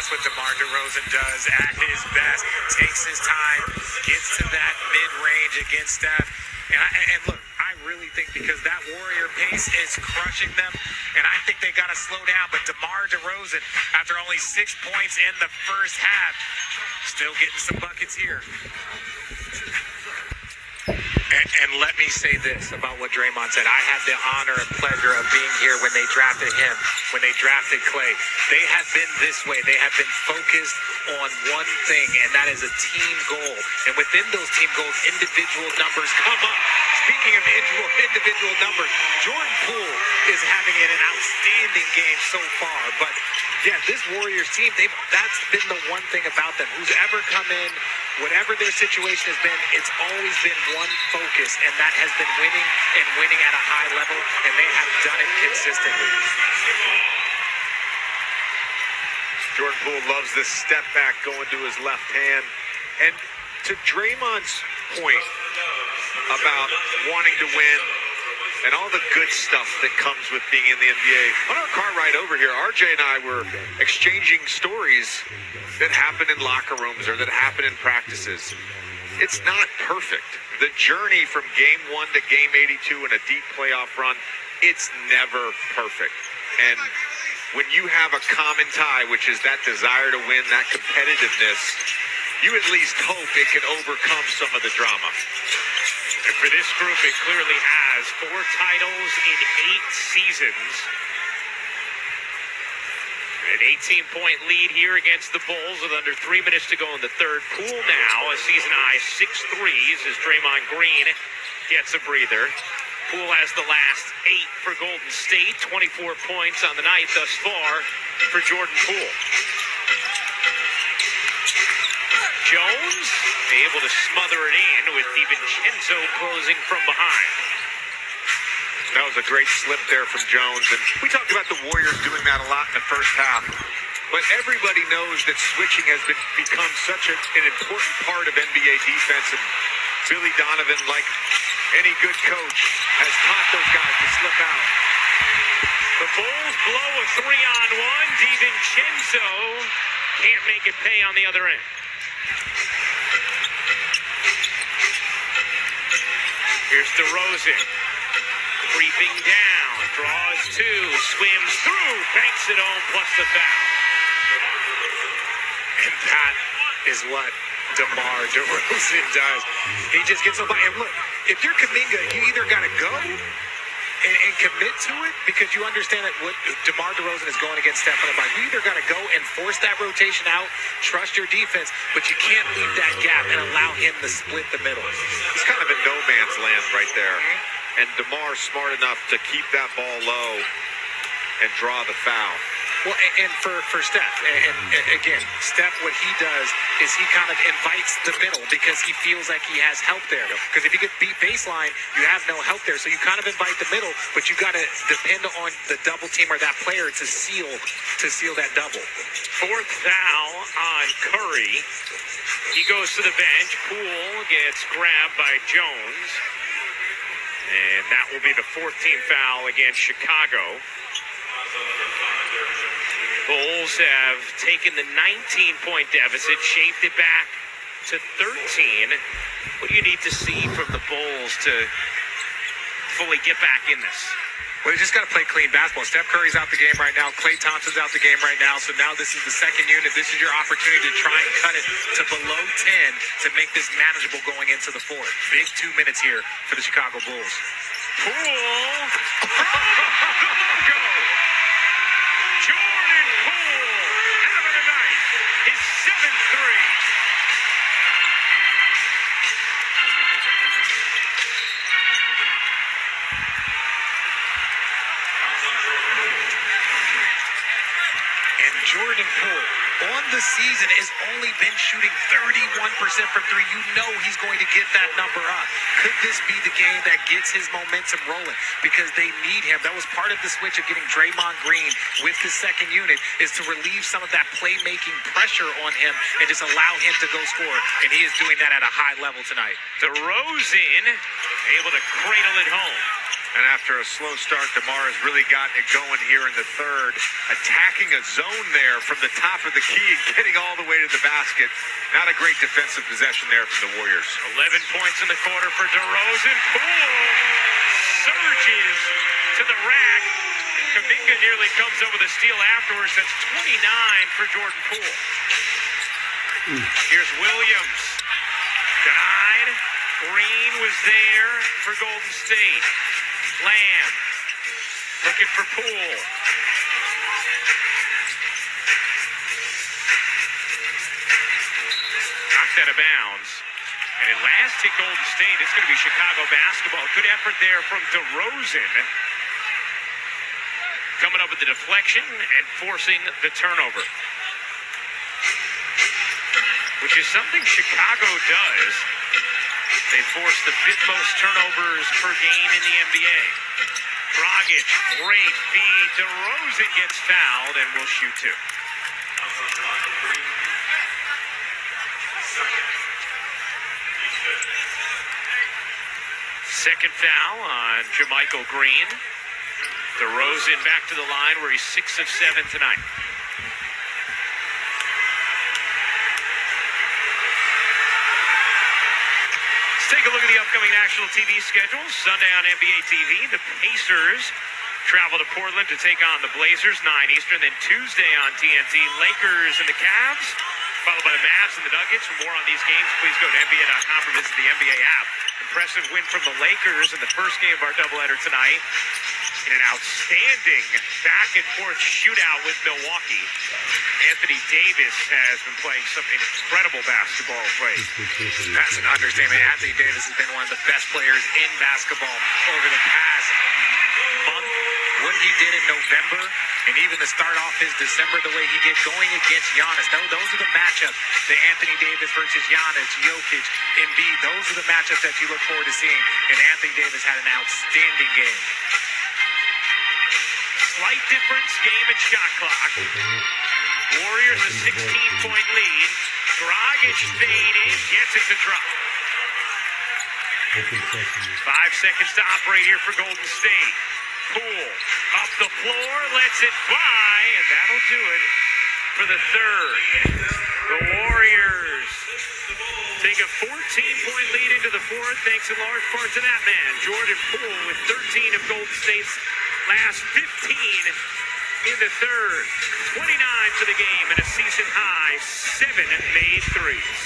that's what DeMar DeRozan does at his best. Takes his time, gets to that mid-range against Steph. And look, I really think because that Warrior pace is crushing them, and I think they got to slow down. But DeMar DeRozan, after only 6 points in the first half, still getting some buckets here. And let me say this about what Draymond said. I had the honor and pleasure of being here when they drafted him, when they drafted Klay. They have been this way. They have been focused on one thing, and that is a team goal. And within those team goals, individual numbers come up. Speaking of individual numbers, Jordan Poole is having an outstanding game so far. But, yeah, this Warriors team, that's been the one thing about them. Who's ever come in, whatever their situation has been, it's always been one focus, and that has been winning and winning at a high level, and they have done it consistently. Jordan Poole loves this step back going to his left hand. And to Draymond's point about wanting to win and all the good stuff that comes with being in the NBA, on our car ride over here, RJ and I were exchanging stories that happen in locker rooms or that happen in practices. It's not perfect. The journey from game 1 to game 82 in a deep playoff run, it's never perfect. And when you have a common tie, which is that desire to win, that competitiveness, you at least hope it can overcome some of the drama. And for this group, it clearly has 4 titles in 8 seasons. An 18-point lead here against the Bulls with under 3 minutes to go in the third. Poole now a season-high 6 threes as Draymond Green gets a breather. Poole has the last 8 for Golden State. 24 points on the night thus far for Jordan Poole. Jones able to smother it in with DiVincenzo closing from behind. That was a great slip there from Jones. And we talked about the Warriors doing that a lot in the first half. But everybody knows that switching has become such an important part of NBA defense. And Billy Donovan, like any good coach, has taught those guys to slip out. The Bulls blow a 3-on-1. DiVincenzo can't make it pay on the other end. Here's DeRozan. Creeping down, draws 2, swims through, banks it home, plus the foul. And that is what DeMar DeRozan does. He just gets by. And look, if you're Kuminga, you either got to go and commit to it because you understand that what DeMar DeRozan is going against Steph on the bike. You either got to go and force that rotation out, trust your defense, but you can't leave that gap and allow him to split the middle. It's kind of a no man's land right there. And DeMar smart enough to keep that ball low and draw the foul. Well, and for Steph, and again, Steph, what he does is he kind of invites the middle because he feels like he has help there. Because if you get beat baseline, you have no help there. So you kind of invite the middle, but you got to depend on the double team or that player to seal that double. 4th foul on Curry. He goes to the bench. Poole gets grabbed by Jones. And that will be the 14th foul against Chicago. Bulls have taken the 19-point deficit, shaved it back to 13. What do you need to see from the Bulls to fully get back in this? Well, they just got to play clean basketball. Steph Curry's out the game right now. Klay Thompson's out the game right now. So now this is the second unit. This is your opportunity to try and cut it to below 10 to make this manageable going into the fourth. Big 2 minutes here for the Chicago Bulls. Poole go. Jordan Poole having a night. His 7th three. Jordan Poole on the season has only been shooting 31% from 3. You know he's going to get that number up. Could this be the game that gets his momentum rolling? Because they need him. That was part of the switch of getting Draymond Green with the second unit, is to relieve some of that playmaking pressure on him and just allow him to go score. And he is doing that at a high level tonight. DeRozan able to cradle it home. And after a slow start, DeMar has really gotten it going here in the third, attacking a zone there from the top of the key and getting all the way to the basket. Not a great defensive possession there from the Warriors. 11 points in the quarter for DeRozan. Poole surges to the rack. Kuminga nearly comes over the steal afterwards. That's 29 for Jordan Poole. Here's Williams. Denied. Green was there for Golden State. Lamb looking for Poole. Knocked out of bounds. And it last hit Golden State. It's going to be Chicago basketball. Good effort there from DeRozan. Coming up with the deflection and forcing the turnover. Which is something Chicago does. They force the fifth most turnovers per game in the NBA. Dragic, great feed. DeRozan gets fouled and will shoot two. Second foul on JaMychal Green. DeRozan back to the line where he's 6 of 7 tonight. Let's take a look at the upcoming national TV schedule. Sunday on NBA TV, the Pacers travel to Portland to take on the Blazers, 9 Eastern. Then Tuesday on TNT, Lakers and the Cavs, followed by the Mavs and the Nuggets. For more on these games, please go to NBA.com or visit the NBA app. Impressive win from the Lakers in the first game of our doubleheader tonight. In an outstanding back-and-forth shootout with Milwaukee. Anthony Davis has been playing some incredible basketball play. That's an understatement. Anthony Davis has been one of the best players in basketball over the past month. What he did in November, and even to start off his December the way he did going against Giannis. Those are the matchups. The Anthony Davis versus Giannis, Jokic, Embiid. Those are the matchups that you look forward to seeing. And Anthony Davis had an outstanding game. Slight difference, game and shot clock. Warriors a 16-point lead. Dragic fade in, gets it to drop. 5 seconds to operate here for Golden State. Poole up the floor, lets it fly, and that'll do it for the third. The Warriors take a 14-point lead into the fourth, thanks in large part to that man, Jordan Poole, with 13 of Golden State's last 15 in the third. 29 for the game and a season high 7 made threes.